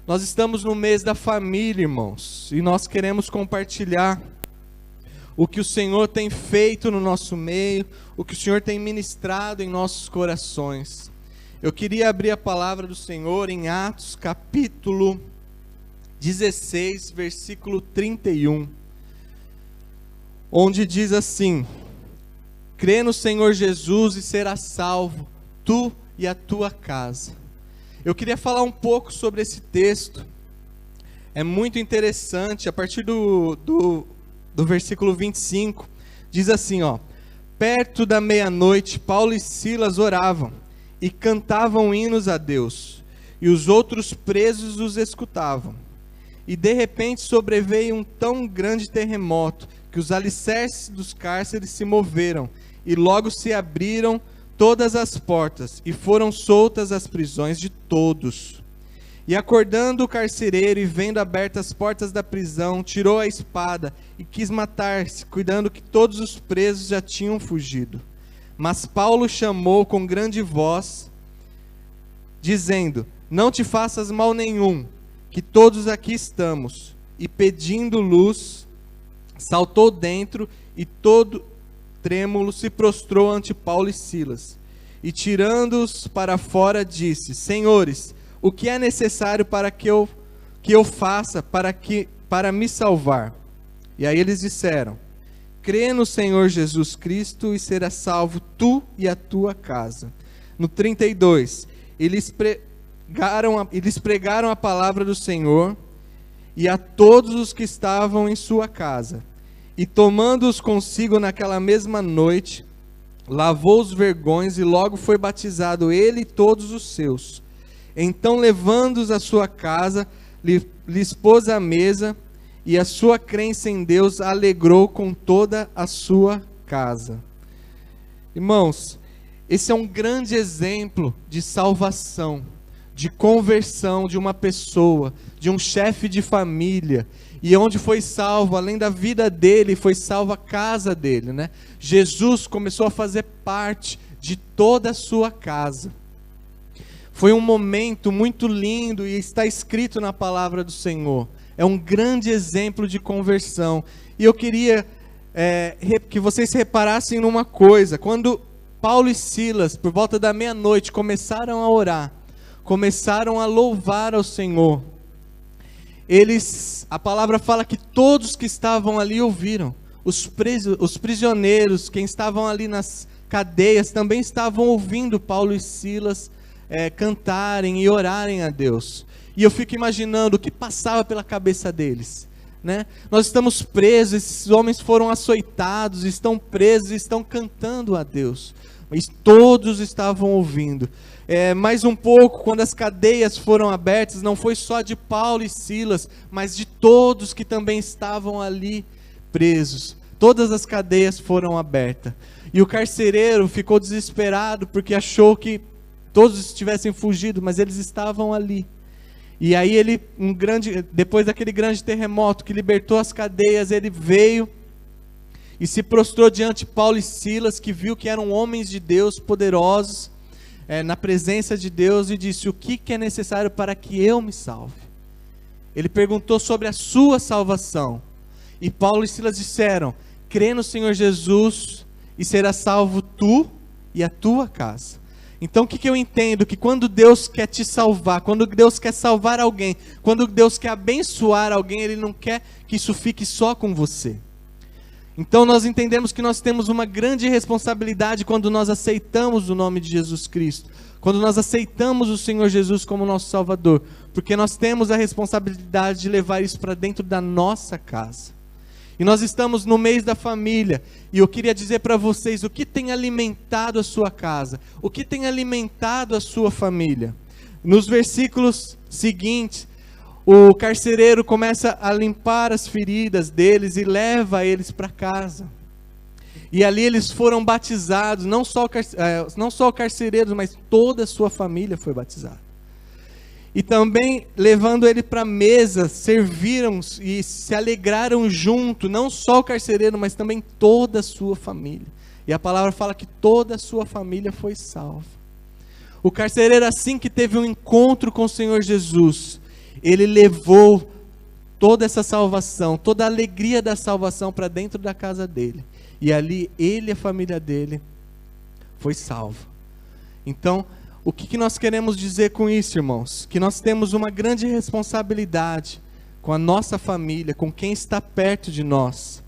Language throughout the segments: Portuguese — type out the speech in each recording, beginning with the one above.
Nós estamos no mês da família, irmãos, e nós queremos compartilhar o que o Senhor tem feito no nosso meio, o que o Senhor tem ministrado em nossos corações. Eu queria abrir a palavra do Senhor em Atos capítulo 16, versículo 31, onde diz assim: crê no Senhor Jesus e serás salvo, tu e a tua casa. Eu queria falar um pouco sobre esse texto. É muito interessante. A partir do versículo 25, diz assim, perto da meia-noite, Paulo e Silas oravam e cantavam hinos a Deus, e os outros presos os escutavam. E de repente sobreveio um tão grande terremoto, que os alicerces dos cárceres se moveram, e logo se abriram todas as portas, e foram soltas as prisões de todos. E acordando o carcereiro, e vendo abertas as portas da prisão, tirou a espada, e quis matar-se, cuidando que todos os presos já tinham fugido. Mas Paulo chamou com grande voz, dizendo: não te faças mal nenhum, que todos aqui estamos. E pedindo luz, saltou dentro, e todo trêmulo se prostrou ante Paulo e Silas, e tirando-os para fora disse: senhores, o que é necessário para que eu faça para me salvar? E aí eles disseram: crê no Senhor Jesus Cristo e serás salvo tu e a tua casa. No 32, eles pregaram a palavra do Senhor e a todos os que estavam em sua casa. E tomando-os consigo naquela mesma noite, lavou os vergões e logo foi batizado ele e todos os seus. Então, levando-os à sua casa, lhes pôs à mesa, e a sua crença em Deus alegrou com toda a sua casa. Irmãos, esse é um grande exemplo de salvação, de conversão de uma pessoa, de um chefe de família, e onde foi salvo, além da vida dele, foi salva a casa dele, né? Jesus começou a fazer parte de toda a sua casa. Foi um momento muito lindo e está escrito na palavra do Senhor. É um grande exemplo de conversão. E eu queria que vocês reparassem numa coisa. Quando Paulo e Silas, por volta da meia-noite, começaram a orar, começaram a louvar ao Senhor, a palavra fala que todos que estavam ali ouviram. Os prisioneiros, quem estavam ali nas cadeias, também estavam ouvindo Paulo e Silas cantarem e orarem a Deus. E eu fico imaginando o que passava pela cabeça deles, né? Nós estamos presos, esses homens foram açoitados, estão presos, estão cantando a Deus, mas todos estavam ouvindo. Mais um pouco, quando as cadeias foram abertas, não foi só de Paulo e Silas, mas de todos que também estavam ali presos. Todas as cadeias foram abertas. E o carcereiro ficou desesperado, porque achou que todos tivessem fugido, mas eles estavam ali. E aí depois daquele grande terremoto que libertou as cadeias, ele veio e se prostrou diante de Paulo e Silas, que viu que eram homens de Deus, poderosos, na presença de Deus, e disse: o que é necessário para que eu me salve? Ele perguntou sobre a sua salvação, e Paulo e Silas disseram: crê no Senhor Jesus e serás salvo tu e a tua casa. Então o que eu entendo? Que quando Deus quer te salvar, quando Deus quer salvar alguém, quando Deus quer abençoar alguém, Ele não quer que isso fique só com você. Então nós entendemos que nós temos uma grande responsabilidade quando nós aceitamos o nome de Jesus Cristo, quando nós aceitamos o Senhor Jesus como nosso Salvador, porque nós temos a responsabilidade de levar isso para dentro da nossa casa. E nós estamos no mês da família, e eu queria dizer para vocês o que tem alimentado a sua casa, o que tem alimentado a sua família. Nos versículos seguintes, o carcereiro começa a limpar as feridas deles e leva eles para casa. E ali eles foram batizados, não só o carcereiro, mas toda a sua família foi batizada. E também, levando ele para a mesa, serviram e se alegraram junto, não só o carcereiro, mas também toda a sua família. E a palavra fala que toda a sua família foi salva. O carcereiro, assim que teve um encontro com o Senhor Jesus, Ele levou toda essa salvação, toda a alegria da salvação para dentro da casa dele. E ali ele e a família dele foi salvo. Então, o que nós queremos dizer com isso, irmãos? Que nós temos uma grande responsabilidade com a nossa família, com quem está perto de nós.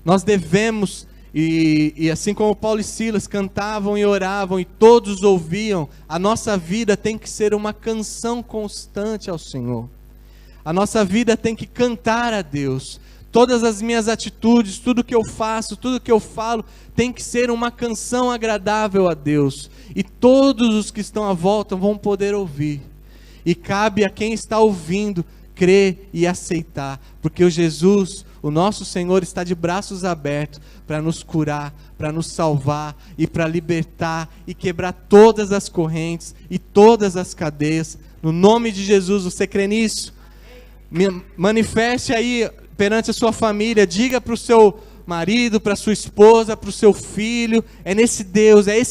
Nós devemos, e assim como Paulo e Silas cantavam e oravam e todos ouviam, a nossa vida tem que ser uma canção constante ao Senhor. A nossa vida tem que cantar a Deus. Todas as minhas atitudes, tudo que eu faço, tudo que eu falo, tem que ser uma canção agradável a Deus. E todos os que estão à volta vão poder ouvir. E cabe a quem está ouvindo crer e aceitar, porque o Jesus, o nosso Senhor, está de braços abertos para nos curar, para nos salvar e para libertar e quebrar todas as correntes e todas as cadeias. No nome de Jesus, você crê nisso? Manifeste aí perante a sua família, diga para o seu marido, para a sua esposa, para o seu filho, é esse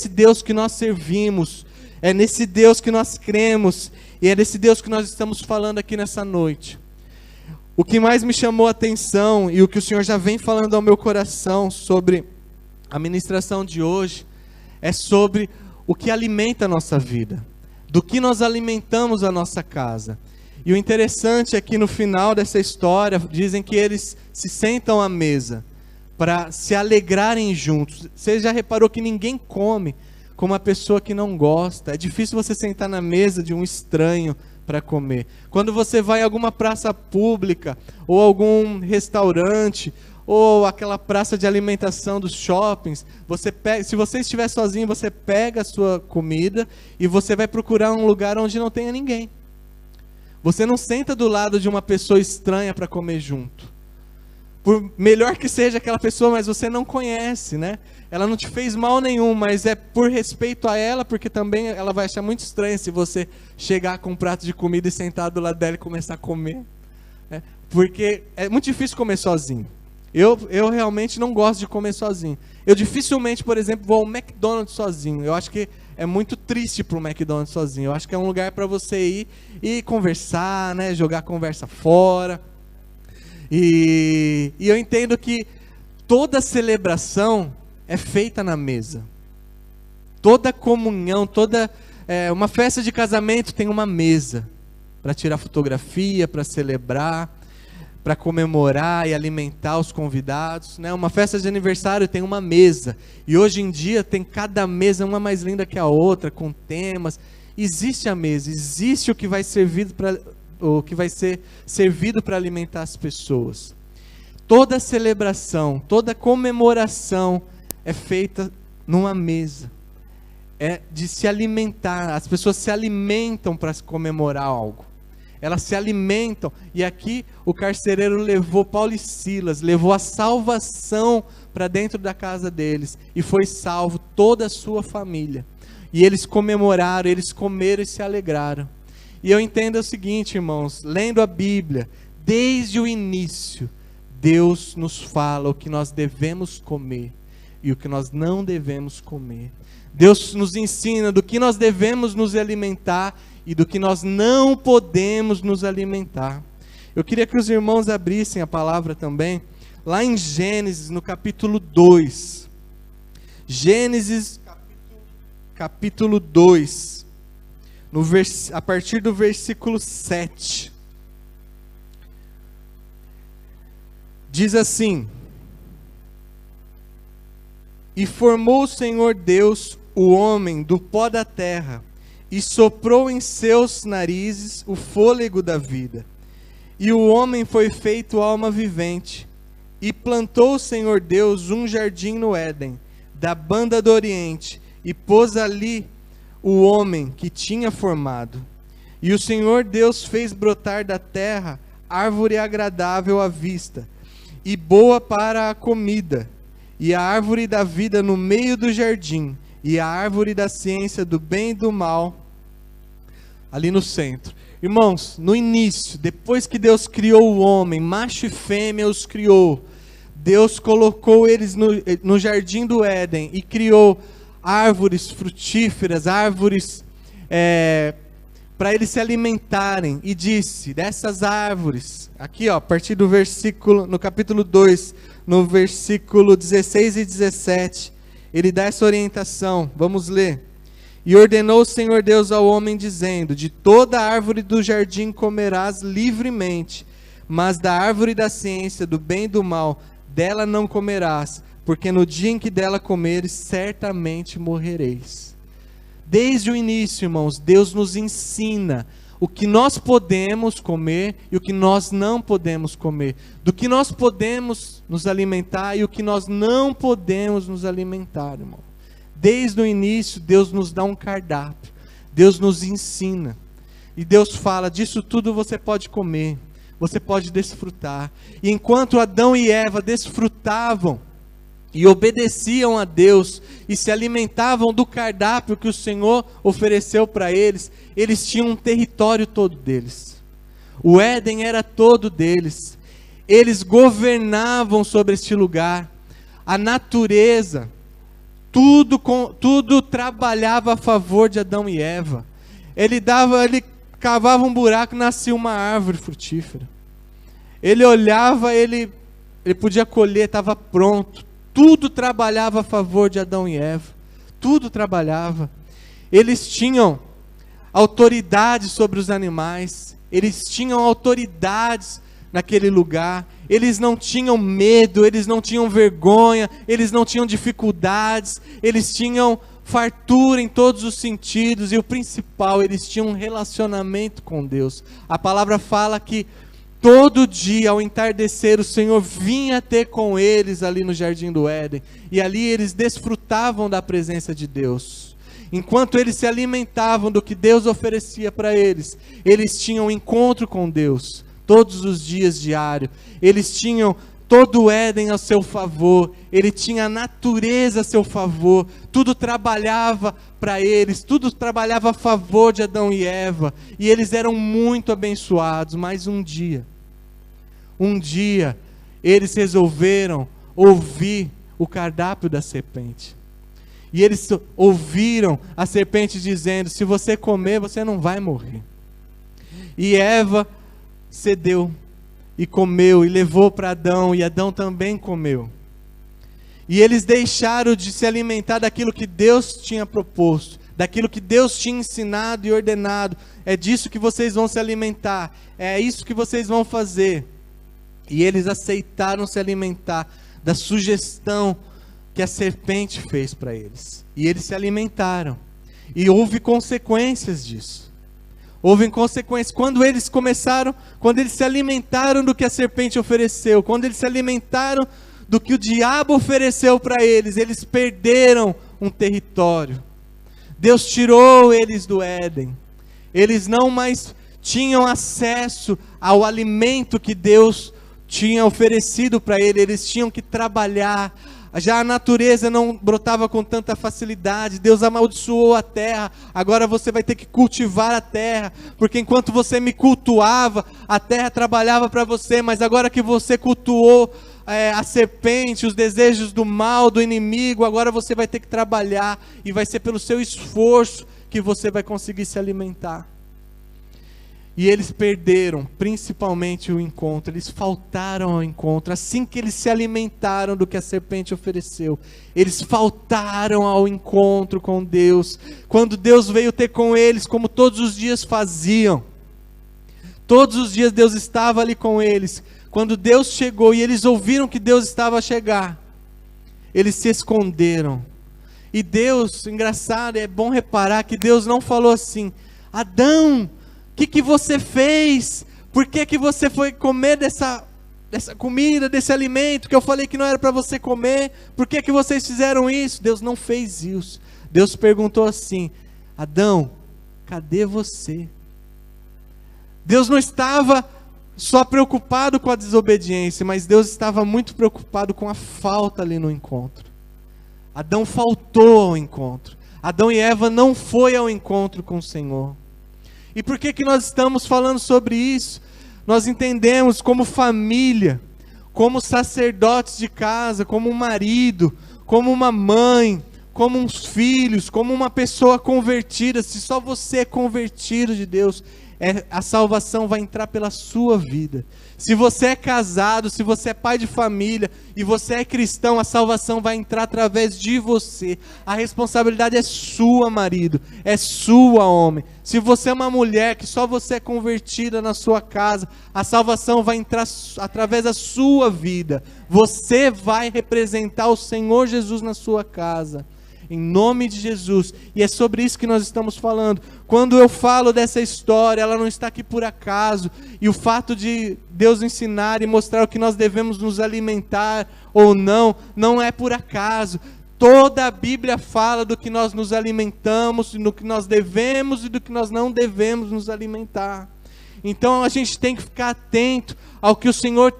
Deus que nós servimos, é nesse Deus que nós cremos, e é desse Deus que nós estamos falando aqui nessa noite. O que mais me chamou a atenção, e o que o Senhor já vem falando ao meu coração sobre a ministração de hoje, é sobre o que alimenta a nossa vida, do que nós alimentamos a nossa casa. E o interessante é que no final dessa história, dizem que eles se sentam à mesa para se alegrarem juntos. Você já reparou que ninguém come com uma pessoa que não gosta? É difícil você sentar na mesa de um estranho para comer. Quando você vai a alguma praça pública, ou algum restaurante, ou aquela praça de alimentação dos shoppings, se você estiver sozinho, você pega a sua comida e você vai procurar um lugar onde não tenha ninguém. Você não senta do lado de uma pessoa estranha para comer junto. Por melhor que seja aquela pessoa, mas você não conhece, né? Ela não te fez mal nenhum, mas é por respeito a ela, porque também ela vai achar muito estranho se você chegar com um prato de comida e sentar do lado dela e começar a comer. Né? Porque é muito difícil comer sozinho. Eu realmente não gosto de comer sozinho. Eu dificilmente, por exemplo, vou ao McDonald's sozinho. Eu acho que é muito triste para o McDonald's sozinho. Eu acho que é um lugar para você ir e conversar, né? Jogar a conversa fora. E eu entendo que toda celebração é feita na mesa. Toda comunhão, uma festa de casamento tem uma mesa para tirar fotografia, para celebrar, para comemorar e alimentar os convidados, né? Uma festa de aniversário tem uma mesa, e hoje em dia tem cada mesa, uma mais linda que a outra, com temas. Existe a mesa, existe o que vai ser servido para alimentar as pessoas. Toda celebração, toda comemoração é feita numa mesa, é de se alimentar. As pessoas se alimentam para comemorar algo. Elas se alimentam, e aqui o carcereiro levou Paulo e Silas, levou a salvação para dentro da casa deles, e foi salvo toda a sua família, e eles comemoraram, eles comeram e se alegraram. E eu entendo o seguinte, irmãos, lendo a Bíblia, desde o início, Deus nos fala o que nós devemos comer, e o que nós não devemos comer. Deus nos ensina do que nós devemos nos alimentar, e do que nós não podemos nos alimentar. Eu queria que os irmãos abrissem a palavra também, lá em Gênesis, no capítulo 2. Gênesis, capítulo 2, a partir do versículo 7. Diz assim: E formou o Senhor Deus o homem do pó da terra, e soprou em seus narizes o fôlego da vida. E o homem foi feito alma vivente. E plantou o Senhor Deus um jardim no Éden, da banda do Oriente, e pôs ali o homem que tinha formado. E o Senhor Deus fez brotar da terra árvore agradável à vista, e boa para a comida, e a árvore da vida no meio do jardim, e a árvore da ciência do bem e do mal ali no centro. Irmãos, no início, depois que Deus criou o homem, macho e fêmea os criou, Deus colocou eles no jardim do Éden e criou árvores frutíferas, árvores para eles se alimentarem, e disse: dessas árvores, aqui ó, a partir do versículo, no capítulo 2, no versículo 16 e 17, ele dá essa orientação, vamos ler. E ordenou o Senhor Deus ao homem, dizendo: de toda árvore do jardim comerás livremente, mas da árvore da ciência, do bem e do mal, dela não comerás, porque no dia em que dela comeres, certamente morrereis. Desde o início, irmãos, Deus nos ensina o que nós podemos comer e o que nós não podemos comer, do que nós podemos nos alimentar e o que nós não podemos nos alimentar, irmão. Desde o início, Deus nos dá um cardápio, Deus nos ensina, e Deus fala: disso tudo você pode comer, você pode desfrutar. E enquanto Adão e Eva desfrutavam e obedeciam a Deus e se alimentavam do cardápio que o Senhor ofereceu para eles, eles tinham um território todo deles. O Éden era todo deles. Eles governavam sobre este lugar. A natureza, tudo trabalhava a favor de Adão e Eva. Ele cavava um buraco e nascia uma árvore frutífera. Ele olhava, ele podia colher, estava pronto. Tudo trabalhava a favor de Adão e Eva. Tudo trabalhava. Eles tinham autoridade sobre os animais. Eles tinham autoridades naquele lugar. Eles não tinham medo, eles não tinham vergonha, eles não tinham dificuldades. Eles tinham fartura em todos os sentidos. E o principal, eles tinham um relacionamento com Deus. A palavra fala que todo dia, ao entardecer, o Senhor vinha ter com eles ali no Jardim do Éden. E ali eles desfrutavam da presença de Deus. Enquanto eles se alimentavam do que Deus oferecia para eles, eles tinham um encontro com Deus, todos os dias diários. Eles tinham todo o Éden a seu favor. Ele tinha a natureza a seu favor. Tudo trabalhava para eles, tudo trabalhava a favor de Adão e Eva. E eles eram muito abençoados. Mas um dia, eles resolveram ouvir o cardápio da serpente. E eles ouviram a serpente dizendo: se você comer, você não vai morrer. E Eva cedeu e comeu, e levou para Adão, e Adão também comeu. E eles deixaram de se alimentar daquilo que Deus tinha proposto, daquilo que Deus tinha ensinado e ordenado. É disso que vocês vão se alimentar, é isso que vocês vão fazer. E eles aceitaram se alimentar da sugestão que a serpente fez para eles. E eles se alimentaram. E houve consequências disso. Houve consequências. Quando eles se alimentaram do que a serpente ofereceu, quando eles se alimentaram do que o diabo ofereceu para eles, eles perderam um território. Deus tirou eles do Éden. Eles não mais tinham acesso ao alimento que Deus tinha oferecido para eles. Eles tinham que trabalhar. Já a natureza não brotava com tanta facilidade. Deus amaldiçoou a terra. Agora você vai ter que cultivar a terra, porque enquanto você me cultuava, a terra trabalhava para você. Mas agora que você cultuou a serpente, os desejos do mal, do inimigo, agora você vai ter que trabalhar, e vai ser pelo seu esforço que você vai conseguir se alimentar. E eles perderam, principalmente o encontro. Eles faltaram ao encontro. Assim que eles se alimentaram do que a serpente ofereceu, eles faltaram ao encontro com Deus. Quando Deus veio ter com eles, como todos os dias faziam. Todos os dias Deus estava ali com eles. Quando Deus chegou e eles ouviram que Deus estava a chegar, eles se esconderam. E Deus, engraçado, é bom reparar que Deus não falou assim: Adão, o que você fez? Por que você foi comer dessa comida, desse alimento que eu falei que não era para você comer? Por que vocês fizeram isso? Deus não fez isso. Deus perguntou assim: Adão, cadê você? Deus não estava só preocupado com a desobediência, mas Deus estava muito preocupado com a falta ali no encontro. Adão faltou ao encontro. Adão e Eva não foi ao encontro com o Senhor. E por que nós estamos falando sobre isso? Nós entendemos como família, como sacerdotes de casa, como um marido, como uma mãe, como uns filhos, como uma pessoa convertida. Se só você é convertido de Deus, a salvação vai entrar pela sua vida. Se você é casado, se você é pai de família e você é cristão, a salvação vai entrar através de você. A responsabilidade é sua, marido, é sua, homem. Se você é uma mulher que só você é convertida na sua casa, a salvação vai entrar através da sua vida. Você vai representar o Senhor Jesus na sua casa, em nome de Jesus. E é sobre isso que nós estamos falando. Quando eu falo dessa história, ela não está aqui por acaso. E o fato de Deus ensinar e mostrar o que nós devemos nos alimentar ou não, não é por acaso. Toda a Bíblia fala do que nós nos alimentamos, do que nós devemos e do que nós não devemos nos alimentar. Então a gente tem que ficar atento ao que o Senhor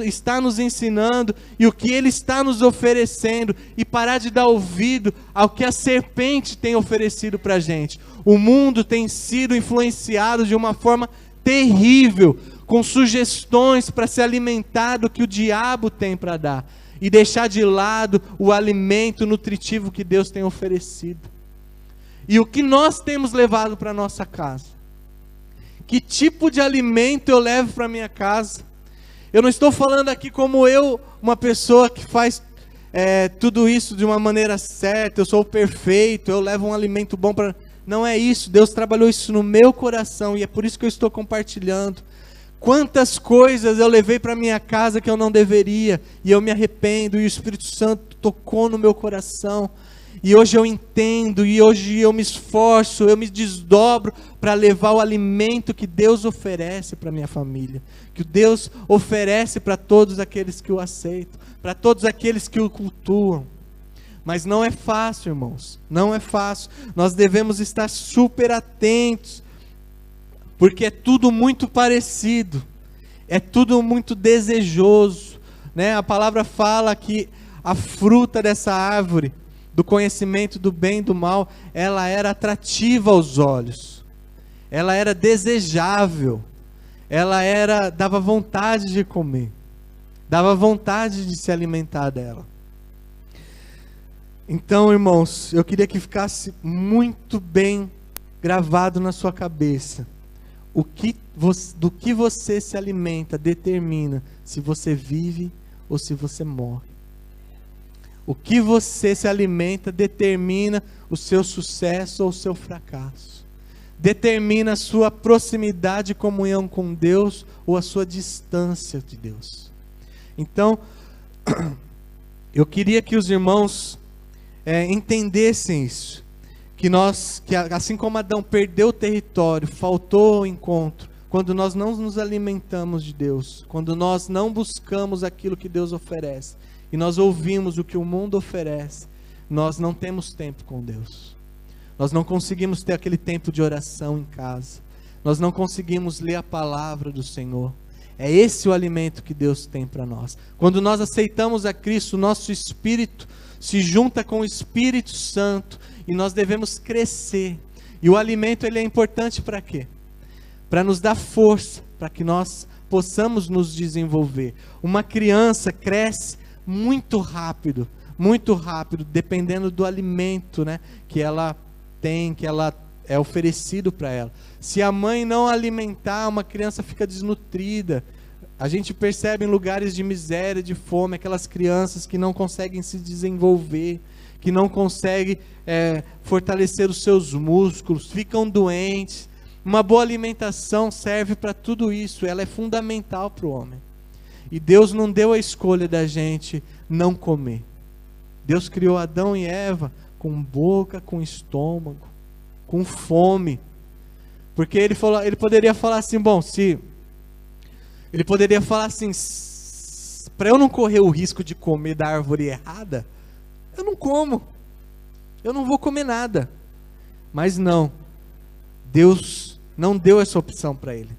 está nos ensinando e o que Ele está nos oferecendo, e parar de dar ouvido ao que a serpente tem oferecido para a gente. O mundo tem sido influenciado de uma forma terrível, com sugestões para se alimentar do que o diabo tem para dar, e deixar de lado o alimento nutritivo que Deus tem oferecido. E o que nós temos levado para a nossa casa? Que tipo de alimento eu levo para minha casa? Eu não estou falando aqui como uma pessoa que faz tudo isso de uma maneira certa, eu sou perfeito, eu levo um alimento bom para... Não é isso, Deus trabalhou isso no meu coração e é por isso que eu estou compartilhando. Quantas coisas eu levei para minha casa que eu não deveria, e eu me arrependo, e o Espírito Santo tocou no meu coração. E hoje eu entendo, e hoje eu me esforço, eu me desdobro para levar o alimento que Deus oferece para minha família, que Deus oferece para todos aqueles que o aceitam, para todos aqueles que o cultuam. Mas não é fácil, irmãos, não é fácil. Nós devemos estar super atentos, porque é tudo muito parecido, é tudo muito desejoso, né? A palavra fala que a fruta dessa árvore, do conhecimento do bem e do mal, ela era atrativa aos olhos, ela era desejável, dava vontade de comer, dava vontade de se alimentar dela. Então, irmãos, eu queria que ficasse muito bem gravado na sua cabeça: do que você se alimenta determina se você vive ou se você morre. O que você se alimenta determina o seu sucesso ou o seu fracasso. Determina a sua proximidade e comunhão com Deus ou a sua distância de Deus. Então, eu queria que os irmãos entendessem isso. Que assim como Adão perdeu o território, faltou o encontro, quando nós não nos alimentamos de Deus, quando nós não buscamos aquilo que Deus oferece, e nós ouvimos o que o mundo oferece, nós não temos tempo com Deus. Nós não conseguimos ter aquele tempo de oração em casa. Nós não conseguimos ler a palavra do Senhor. É esse o alimento que Deus tem para nós. Quando nós aceitamos a Cristo, o nosso espírito se junta com o Espírito Santo e nós devemos crescer. E o alimento, ele é importante para quê? Para nos dar força, para que nós possamos nos desenvolver. Uma criança cresce muito rápido, dependendo do alimento, né, que ela tem, que ela é oferecido para ela. Se a mãe não alimentar, uma criança fica desnutrida. A gente percebe em lugares de miséria, de fome, aquelas crianças que não conseguem se desenvolver, que não conseguem fortalecer os seus músculos, ficam doentes. Uma boa alimentação serve para tudo isso, ela é fundamental para o homem. E Deus não deu a escolha da gente não comer. Deus criou Adão e Eva com boca, com estômago, com fome. Porque ele poderia falar assim, para eu não correr o risco de comer da árvore errada, eu não como, eu não vou comer nada. Mas não, Deus não deu essa opção para ele.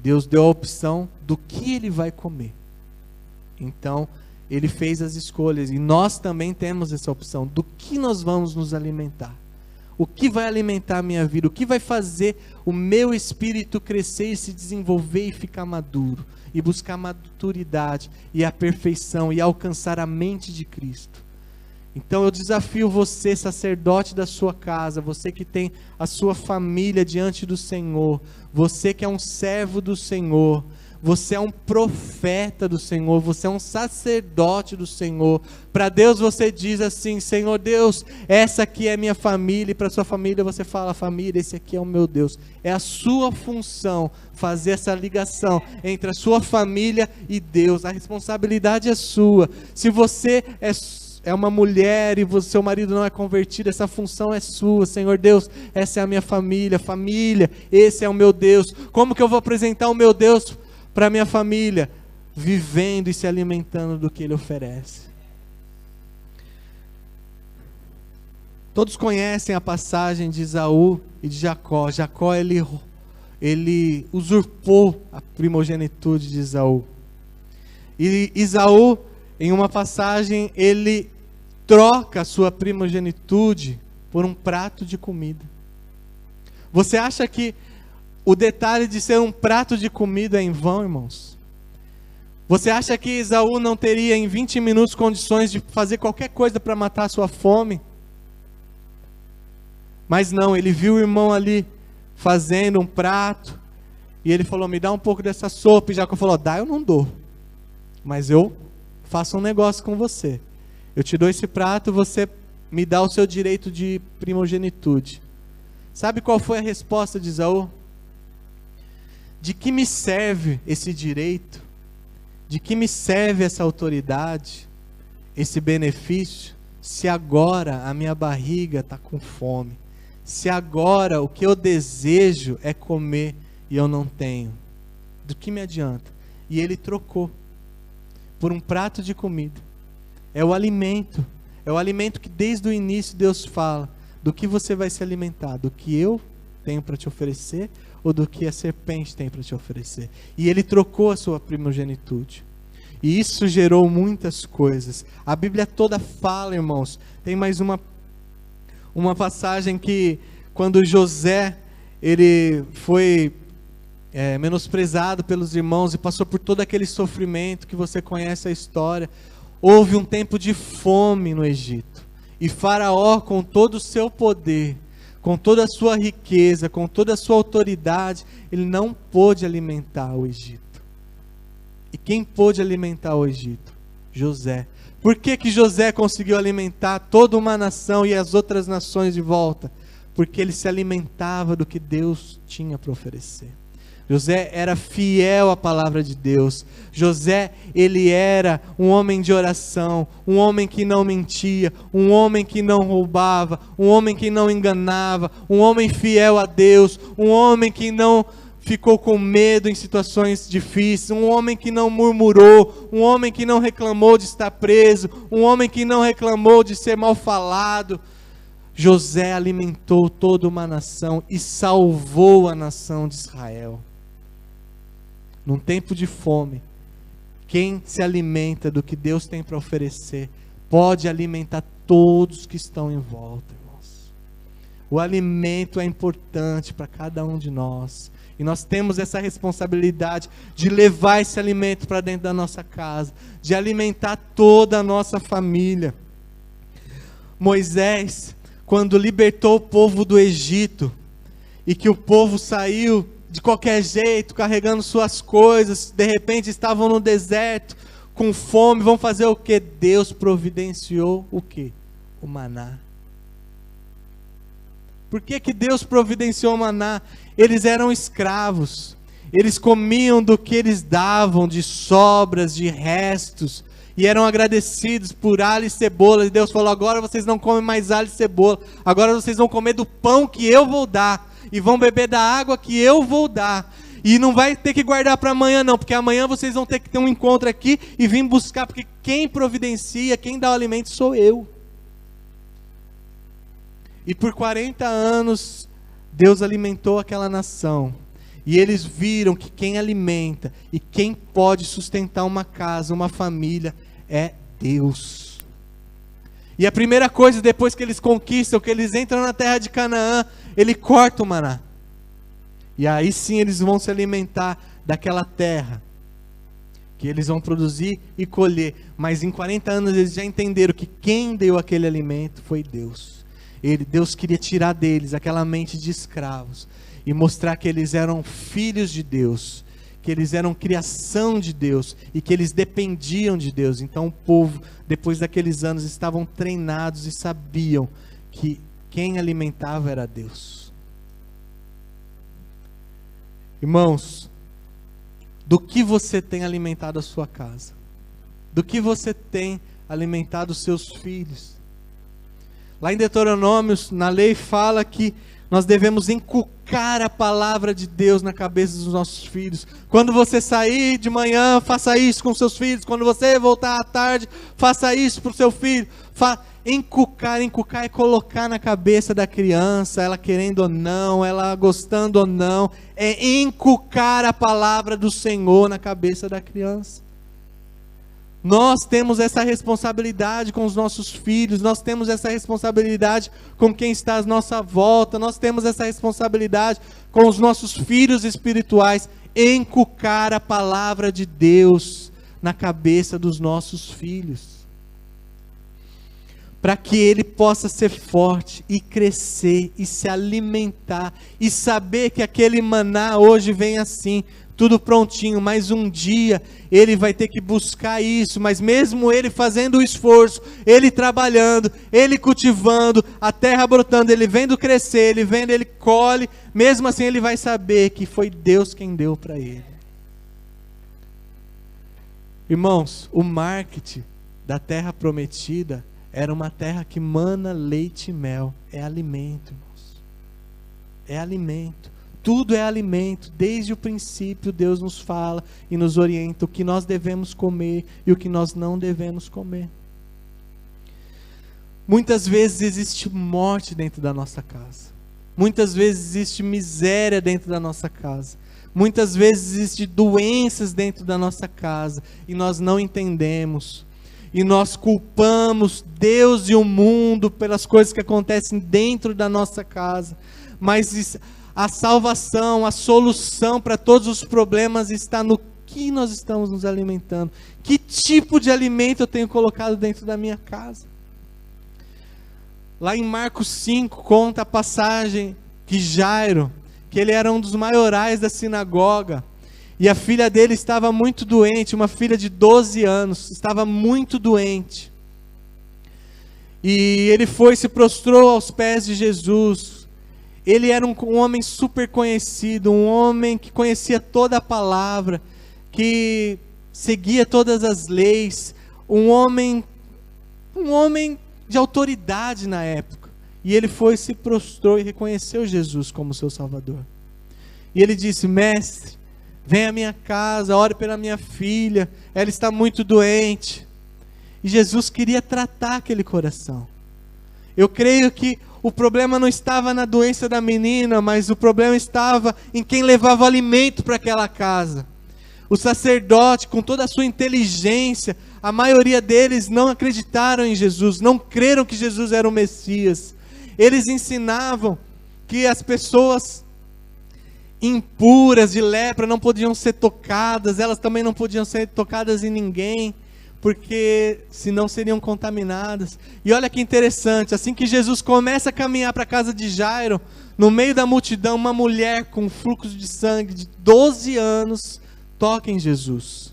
Deus deu a opção do que ele vai comer. Então, ele fez as escolhas, e nós também temos essa opção, do que nós vamos nos alimentar. O que vai alimentar a minha vida? O que vai fazer o meu espírito crescer e se desenvolver e ficar maduro? E buscar maturidade e a perfeição e alcançar a mente de Cristo. Então eu desafio você, sacerdote da sua casa, você que tem a sua família diante do Senhor, você que é um servo do Senhor, você é um profeta do Senhor, você é um sacerdote do Senhor. Para Deus você diz assim: Senhor Deus, essa aqui é minha família. E para sua família você fala: família, esse aqui é o meu Deus. É a sua função fazer essa ligação entre a sua família e Deus. A responsabilidade é sua. Se você é uma mulher e seu marido não é convertido, essa função é sua. Senhor Deus, essa é a minha família. Família, esse é o meu Deus. Como que eu vou apresentar o meu Deus para minha família? Vivendo e se alimentando do que Ele oferece. Todos conhecem a passagem de Esaú e de Jacó. Jacó, ele usurpou a primogenitude de Esaú. E Esaú, em uma passagem, ele troca a sua primogenitude por um prato de comida. Você acha que o detalhe de ser um prato de comida é em vão, irmãos? Você acha que Esaú não teria em 20 minutos condições de fazer qualquer coisa para matar a sua fome? Mas não, ele viu o irmão ali fazendo um prato, e ele falou: me dá um pouco dessa sopa. E Jacó falou: dá, eu não dou, mas eu faço um negócio com você. Eu te dou esse prato, você me dá o seu direito de primogenitude. Sabe qual foi a resposta de Esaú? De que me serve esse direito? De que me serve essa autoridade, esse benefício, se agora a minha barriga está com fome? Se agora o que eu desejo é comer e eu não tenho? Do que me adianta? E ele trocou por um prato de comida. É o alimento que desde o início Deus fala: do que você vai se alimentar? Do que eu tenho para te oferecer, ou do que a serpente tem para te oferecer? E ele trocou a sua primogenitude. E isso gerou muitas coisas. A Bíblia toda fala, irmãos. Tem mais uma passagem que, quando José, ele foi menosprezado pelos irmãos e passou por todo aquele sofrimento que você conhece a história, houve um tempo de fome no Egito. E Faraó, com todo o seu poder, com toda a sua riqueza, com toda a sua autoridade, ele não pôde alimentar o Egito. E quem pôde alimentar o Egito? José. Por que José conseguiu alimentar toda uma nação e as outras nações de volta? Porque ele se alimentava do que Deus tinha para oferecer. José era fiel à palavra de Deus. José, ele era um homem de oração, um homem que não mentia, um homem que não roubava, um homem que não enganava, um homem fiel a Deus, um homem que não ficou com medo em situações difíceis, um homem que não murmurou, um homem que não reclamou de estar preso, um homem que não reclamou de ser mal falado. José alimentou toda uma nação e salvou a nação de Israel. Num tempo de fome, quem se alimenta do que Deus tem para oferecer, pode alimentar todos que estão em volta, irmãos. O alimento é importante para cada um de nós. E nós temos essa responsabilidade de levar esse alimento para dentro da nossa casa, de alimentar toda a nossa família. Moisés, quando libertou o povo do Egito, e que o povo saiu de qualquer jeito, carregando suas coisas, de repente estavam no deserto, com fome, vão fazer o que? Deus providenciou o que? O maná. Por que Deus providenciou o maná? Eles eram escravos, eles comiam do que eles davam, de sobras, de restos, e eram agradecidos por alho e cebola, e Deus falou: agora vocês não comem mais alho e cebola, agora vocês vão comer do pão que eu vou dar, e vão beber da água que eu vou dar, e não vai ter que guardar para amanhã não, porque amanhã vocês vão ter que ter um encontro aqui, e vir buscar, porque quem providencia, quem dá o alimento sou eu. E por 40 anos, Deus alimentou aquela nação, e eles viram que quem alimenta, e quem pode sustentar uma casa, uma família, é Deus. E a primeira coisa, depois que eles conquistam, que eles entram na terra de Canaã, ele corta o maná. E aí sim eles vão se alimentar daquela terra, que eles vão produzir e colher, mas em 40 anos eles já entenderam que quem deu aquele alimento foi Deus. Deus queria tirar deles aquela mente de escravos e mostrar que eles eram filhos de Deus, que eles eram criação de Deus e que eles dependiam de Deus. Então o povo, depois daqueles anos, estavam treinados e sabiam que quem alimentava era Deus. Irmãos, do que você tem alimentado a sua casa? Do que você tem alimentado os seus filhos? Lá em Deuteronômios, na lei, fala que nós devemos inculcar a palavra de Deus na cabeça dos nossos filhos. Quando você sair de manhã, faça isso com seus filhos. Quando você voltar à tarde, faça isso para o seu filho. Inculcar é colocar na cabeça da criança, ela querendo ou não, ela gostando ou não. É inculcar a palavra do Senhor na cabeça da criança. Nós temos essa responsabilidade com os nossos filhos, nós temos essa responsabilidade com quem está à nossa volta, nós temos essa responsabilidade com os nossos filhos espirituais, inculcar a palavra de Deus na cabeça dos nossos filhos, para que ele possa ser forte e crescer e se alimentar e saber que aquele maná hoje vem assim, tudo prontinho, mas um dia ele vai ter que buscar isso, mas mesmo ele fazendo o esforço, ele trabalhando, ele cultivando, a terra brotando, ele vendo crescer, ele vendo, ele colhe, mesmo assim ele vai saber que foi Deus quem deu para ele. Irmãos, o marketing da terra prometida era uma terra que mana leite e mel, é alimento, irmãos, é alimento. Tudo é alimento, desde o princípio Deus nos fala e nos orienta o que nós devemos comer e o que nós não devemos comer. Muitas vezes existe morte dentro da nossa casa, muitas vezes existe miséria dentro da nossa casa, muitas vezes existe doenças dentro da nossa casa e nós não entendemos. E nós culpamos Deus e o mundo pelas coisas que acontecem dentro da nossa casa, mas a salvação, a solução para todos os problemas está no que nós estamos nos alimentando. Que tipo de alimento eu tenho colocado dentro da minha casa? Lá em Marcos 5 conta a passagem que Jairo, que ele era um dos maiorais da sinagoga, e a filha dele estava muito doente, uma filha de 12 anos, estava muito doente. E ele foi, se prostrou aos pés de Jesus. Ele era um homem super conhecido, um homem que conhecia toda a palavra, que seguia todas as leis, um homem de autoridade na época. E ele foi, se prostrou e reconheceu Jesus como seu Salvador. E ele disse: mestre, vem à minha casa, ore pela minha filha, ela está muito doente. E Jesus queria tratar aquele coração. Eu creio que o problema não estava na doença da menina, mas o problema estava em quem levava alimento para aquela casa. O sacerdote, com toda a sua inteligência, a maioria deles não acreditaram em Jesus, não creram que Jesus era o Messias. Eles ensinavam que as pessoas impuras de lepra não podiam ser tocadas, elas também não podiam ser tocadas em ninguém, porque senão seriam contaminadas. E olha que interessante, assim que Jesus começa a caminhar para a casa de Jairo, no meio da multidão, uma mulher com fluxo de sangue de 12 anos toca em Jesus.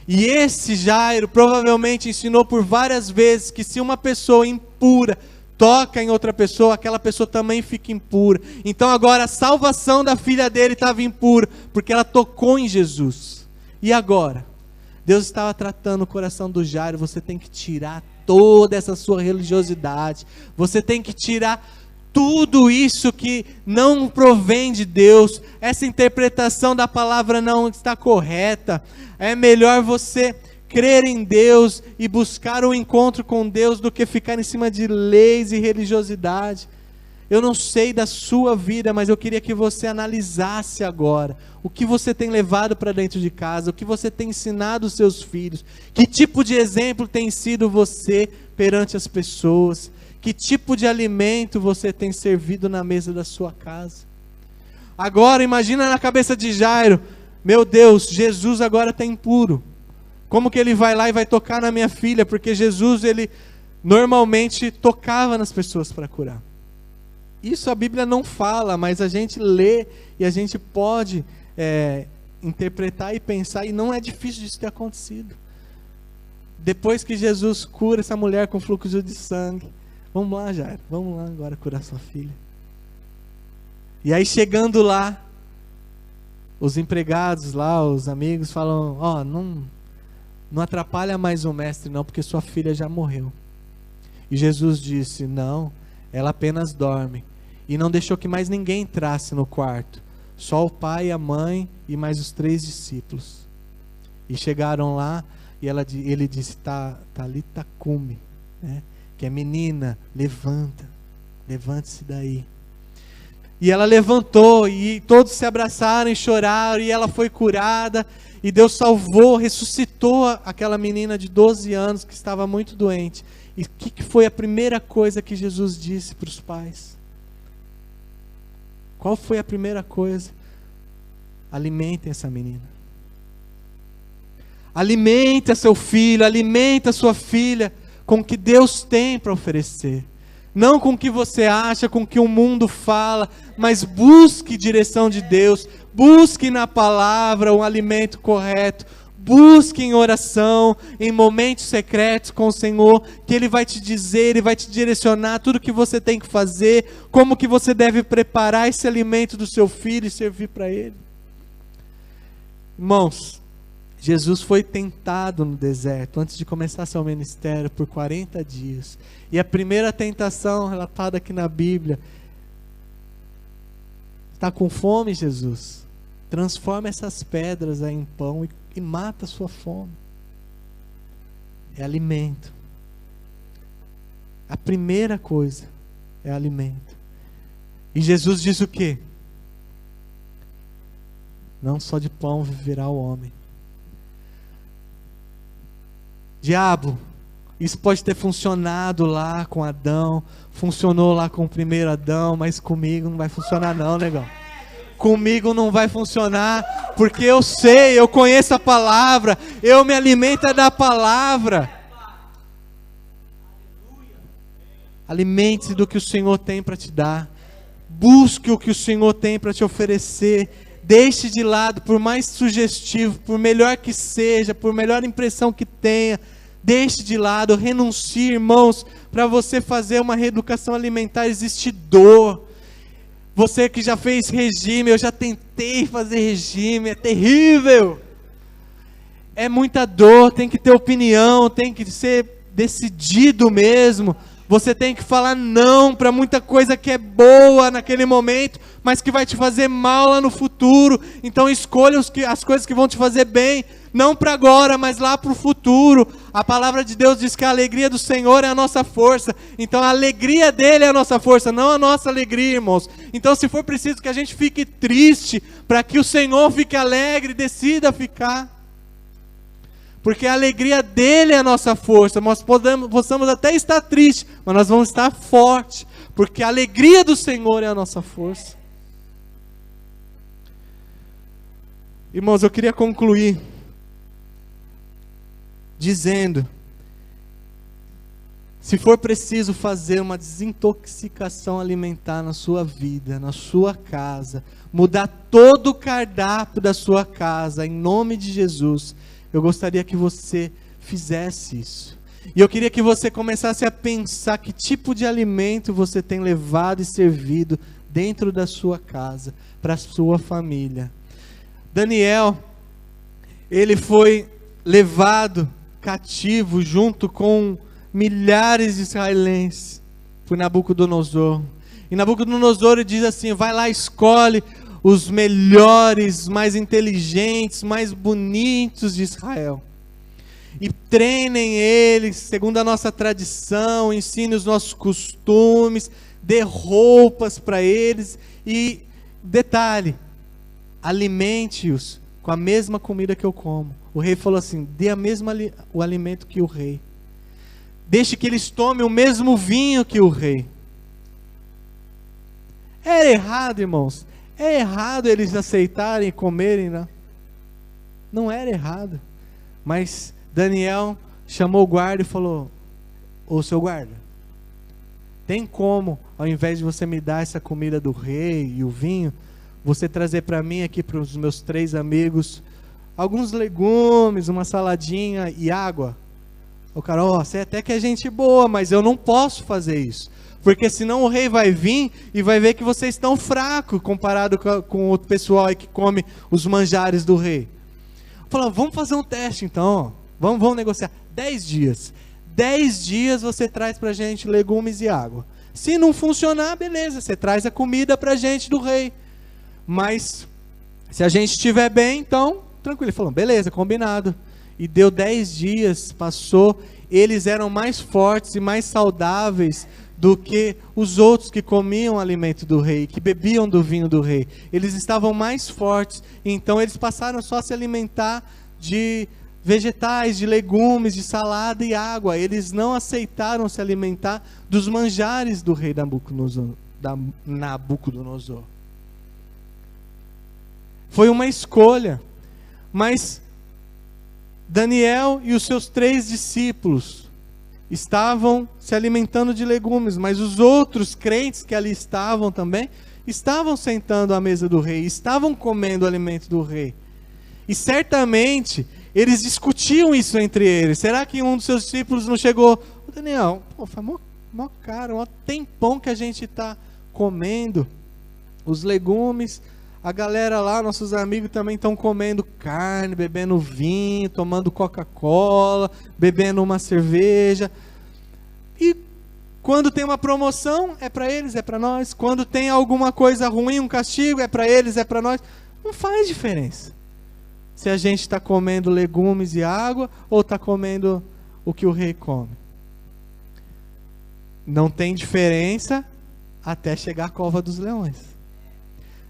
E esse Jairo provavelmente ensinou por várias vezes que se uma pessoa impura toca em outra pessoa, aquela pessoa também fica impura. Então agora a salvação da filha dele estava impura, porque ela tocou em Jesus. E agora? Deus estava tratando o coração do Jairo. Você tem que tirar toda essa sua religiosidade, você tem que tirar tudo isso que não provém de Deus. Essa interpretação da palavra não está correta. É melhor você crer em Deus e buscar um encontro com Deus do que ficar em cima de leis e religiosidade. Eu não sei da sua vida, mas eu queria que você analisasse agora o que você tem levado para dentro de casa, o que você tem ensinado os seus filhos, que tipo de exemplo tem sido você perante as pessoas, que tipo de alimento você tem servido na mesa da sua casa. Agora imagina na cabeça de Jairo: meu Deus, Jesus agora está impuro, Como que ele vai lá e vai tocar na minha filha? Porque Jesus, ele normalmente tocava nas pessoas para curar. Isso a Bíblia não fala, mas a gente lê e a gente pode interpretar e pensar, e não é difícil disso ter acontecido. Depois que Jesus cura essa mulher com fluxo de sangue, vamos lá, Jair, vamos lá agora curar sua filha. E aí chegando lá, os empregados lá, os amigos falam, não atrapalha mais o mestre não, porque sua filha já morreu. E Jesus disse, não, ela apenas dorme. E não deixou que mais ninguém entrasse no quarto. Só o pai, a mãe e mais os 3 discípulos. E chegaram lá e ele disse, Talita cumi, né? Que é menina, levante-se daí. E ela levantou e todos se abraçaram e choraram e ela foi curada. E Deus salvou, ressuscitou aquela menina de 12 anos que estava muito doente. E o que foi a primeira coisa que Jesus disse para os pais? Qual foi a primeira coisa? Alimentem essa menina. Alimente seu filho, alimente a sua filha com o que Deus tem para oferecer. Não com o que você acha, com o que o mundo fala, mas busque direção de Deus, busque na palavra um alimento correto, busque em oração, em momentos secretos com o Senhor, que Ele vai te dizer, Ele vai te direcionar tudo o que você tem que fazer, como que você deve preparar esse alimento do seu filho e servir para ele. Irmãos, Jesus foi tentado no deserto, antes de começar seu ministério, por 40 dias. E a primeira tentação relatada aqui na Bíblia: está com fome, Jesus? Transforma essas pedras aí em pão e mata a sua fome. É alimento. A primeira coisa é alimento. E Jesus diz o quê? Não só de pão viverá o homem. Diabo, isso pode ter funcionado lá com Adão, funcionou lá com o primeiro Adão, mas comigo não vai funcionar não, negão. Comigo não vai funcionar, porque eu sei, eu conheço a palavra, eu me alimento da palavra. Alimente-se do que o Senhor tem para te dar, busque o que o Senhor tem para te oferecer. Deixe de lado, por mais sugestivo, por melhor que seja, por melhor impressão que tenha, deixe de lado, renuncie, irmãos. Para você fazer uma reeducação alimentar existe dor. Você que já fez regime, eu já tentei fazer regime, é terrível. É muita dor, tem que ter opinião, tem que ser decidido mesmo. Você tem que falar não para muita coisa que é boa naquele momento, mas que vai te fazer mal lá no futuro. Então escolha as coisas que vão te fazer bem, não para agora, mas lá para o futuro. A palavra de Deus diz que a alegria do Senhor é a nossa força. Então a alegria dele é a nossa força, não a nossa alegria, irmãos. Então se for preciso que a gente fique triste, para que o Senhor fique alegre, decida ficar. Porque a alegria dele é a nossa força. Nós possamos até estar tristes, mas nós vamos estar fortes. Porque a alegria do Senhor é a nossa força. Irmãos, eu queria concluir dizendo: se for preciso fazer uma desintoxicação alimentar na sua vida, na sua casa, mudar todo o cardápio da sua casa, em nome de Jesus, eu gostaria que você fizesse isso. E eu queria que você começasse a pensar que tipo de alimento você tem levado e servido dentro da sua casa, para a sua família. Daniel, ele foi levado cativo junto com milhares de israelenses por Nabucodonosor. E Nabucodonosor diz assim: vai lá, escolhe os melhores, mais inteligentes, mais bonitos de Israel. E treinem eles, segundo a nossa tradição, ensine os nossos costumes, dê roupas para eles. E, detalhe, alimente-os com a mesma comida que eu como. O rei falou assim: dê o alimento que o rei. Deixe que eles tomem o mesmo vinho que o rei. Era errado, irmãos. É errado eles aceitarem e comerem, não? Não era errado. Mas Daniel chamou o guarda e falou: ô seu guarda, tem como, ao invés de você me dar essa comida do rei e o vinho, você trazer para mim aqui, para os meus 3 amigos, alguns legumes, uma saladinha e água? O cara: ó, você até que é gente boa, mas eu não posso fazer isso, porque senão o rei vai vir e vai ver que vocês estão fracos comparado com o pessoal aí que come os manjares do rei. Falou: vamos fazer um teste então, vamos negociar. 10 dias. 10 dias você traz pra gente legumes e água. Se não funcionar, beleza, você traz a comida pra gente do rei. Mas se a gente estiver bem, então, tranquilo. Ele falou: beleza, combinado. E deu 10 dias, passou, eles eram mais fortes e mais saudáveis do que os outros que comiam o alimento do rei, que bebiam do vinho do rei. Eles estavam mais fortes, então eles passaram só a se alimentar de vegetais, de legumes, de salada e água. Eles não aceitaram se alimentar dos manjares do rei Nabucodonosor. Foi uma escolha, mas Daniel e os seus 3 discípulos estavam se alimentando de legumes, mas os outros crentes que ali estavam também, estavam sentando à mesa do rei, estavam comendo o alimento do rei. E certamente eles discutiam isso entre eles. Será que um dos seus discípulos não chegou: Daniel, pô, faz mó cara, mó tempão que a gente está comendo os legumes, a galera lá, nossos amigos também estão comendo carne, bebendo vinho, tomando Coca-Cola, bebendo uma cerveja. E quando tem uma promoção, é para eles, é para nós. Quando tem alguma coisa ruim, um castigo, é para eles, é para nós. Não faz diferença se a gente está comendo legumes e água ou está comendo o que o rei come. Não tem diferença até chegar a cova dos leões.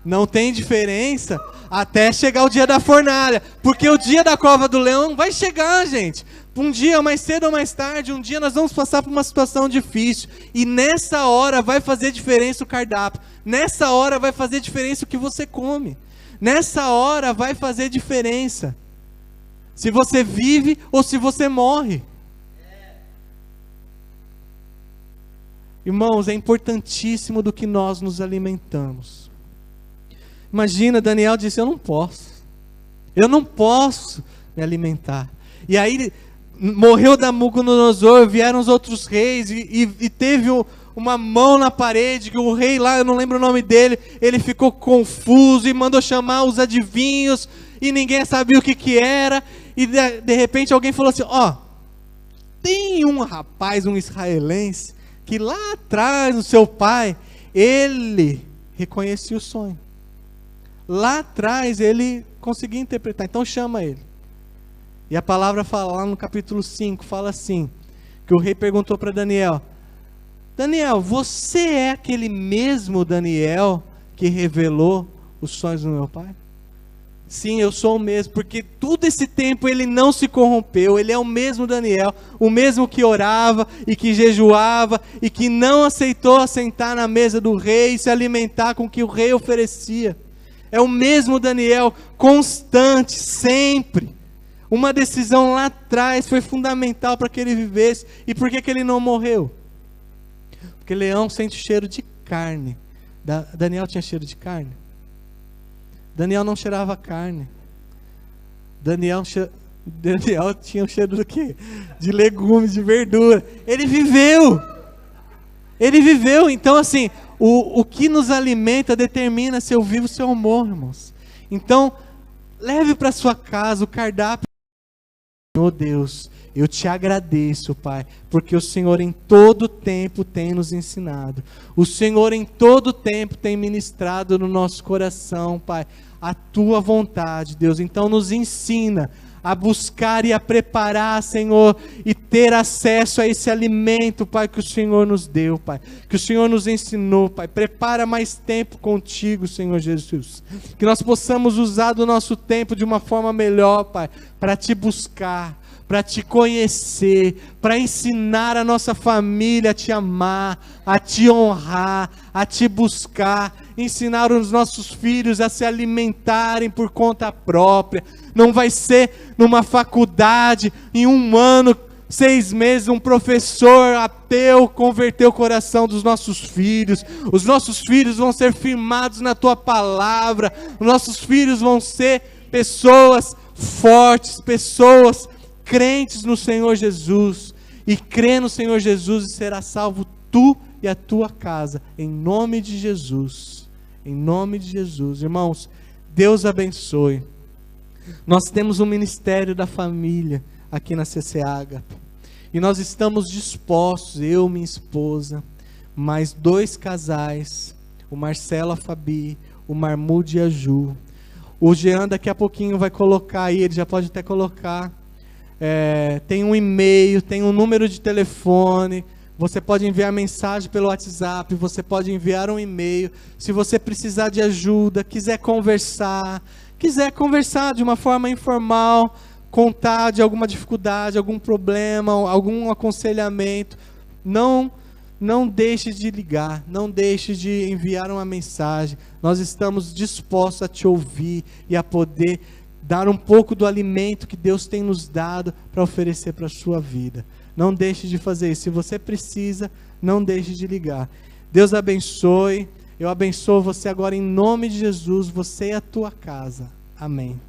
Não tem diferença até chegar o dia da fornalha. Porque o dia da cova do leão vai chegar, gente. Um dia, mais cedo ou mais tarde, um dia nós vamos passar por uma situação difícil. E nessa hora vai fazer diferença o cardápio. Nessa hora vai fazer diferença o que você come. Nessa hora vai fazer diferença se você vive ou se você morre. Irmãos, é importantíssimo do que nós nos alimentamos. Imagina, Daniel disse: eu não posso me alimentar. E aí morreu Nabucodonosor, vieram os outros reis e teve uma mão na parede, que o rei lá, eu não lembro o nome dele, ele ficou confuso e mandou chamar os adivinhos e ninguém sabia o que era. E de repente alguém falou assim: ó, tem um rapaz, um israelense, que lá atrás o seu pai, ele reconhecia o sonho. Lá atrás ele conseguia interpretar, então chama ele. E a palavra fala lá no capítulo 5, fala assim, que o rei perguntou para Daniel: Daniel, você é aquele mesmo Daniel que revelou os sonhos do meu pai? Sim, eu sou o mesmo, porque todo esse tempo ele não se corrompeu, ele é o mesmo Daniel, o mesmo que orava e que jejuava e que não aceitou assentar na mesa do rei e se alimentar com o que o rei oferecia. É o mesmo Daniel, constante, sempre. Uma decisão lá atrás foi fundamental para que ele vivesse. E por que ele não morreu? Porque leão sente cheiro de carne. Daniel tinha cheiro de carne? Daniel não cheirava carne. Daniel tinha o cheiro do quê? De legumes, de verdura. Ele viveu. Então assim, o que nos alimenta determina se eu vivo ou se eu morro, irmãos. Então, leve para sua casa o cardápio. Senhor Deus, eu te agradeço, Pai, porque o Senhor em todo tempo tem nos ensinado. O Senhor em todo tempo tem ministrado no nosso coração, Pai, a Tua vontade, Deus. Então nos ensina a buscar e a preparar, Senhor, e ter acesso a esse alimento, Pai, que o Senhor nos deu, Pai, que o Senhor nos ensinou, Pai. Prepara mais tempo contigo, Senhor Jesus, que nós possamos usar do nosso tempo de uma forma melhor, Pai, para te buscar, para te conhecer, para ensinar a nossa família a te amar, a te honrar, a te buscar. ensinar os nossos filhos a se alimentarem por conta própria. Não vai ser numa faculdade, em 1 ano, 6 meses, um professor ateu converter o coração dos nossos filhos. Os nossos filhos vão ser firmados na tua palavra. Os nossos filhos vão ser pessoas fortes, pessoas crentes no Senhor Jesus. E crê no Senhor Jesus e será salvo tu e a tua casa, em nome de Jesus. Em nome de Jesus. Irmãos, Deus abençoe. Nós temos um ministério da família aqui na CCH, e nós estamos dispostos, eu, minha esposa, mais 2 casais, o Marcelo, a Fabi, o Marmude e a Ju. O Jean daqui a pouquinho vai colocar aí, ele já pode até colocar, tem um e-mail, tem um número de telefone, você pode enviar mensagem pelo WhatsApp, você pode enviar um e-mail, se você precisar de ajuda, quiser conversar de uma forma informal, contar de alguma dificuldade, algum problema, algum aconselhamento, não deixe de ligar, não deixe de enviar uma mensagem. Nós estamos dispostos a te ouvir e a poder dar um pouco do alimento que Deus tem nos dado para oferecer para a sua vida. Não deixe de fazer isso. Se você precisa, não deixe de ligar. Deus abençoe. Eu abençoo você agora em nome de Jesus, você e a tua casa. Amém.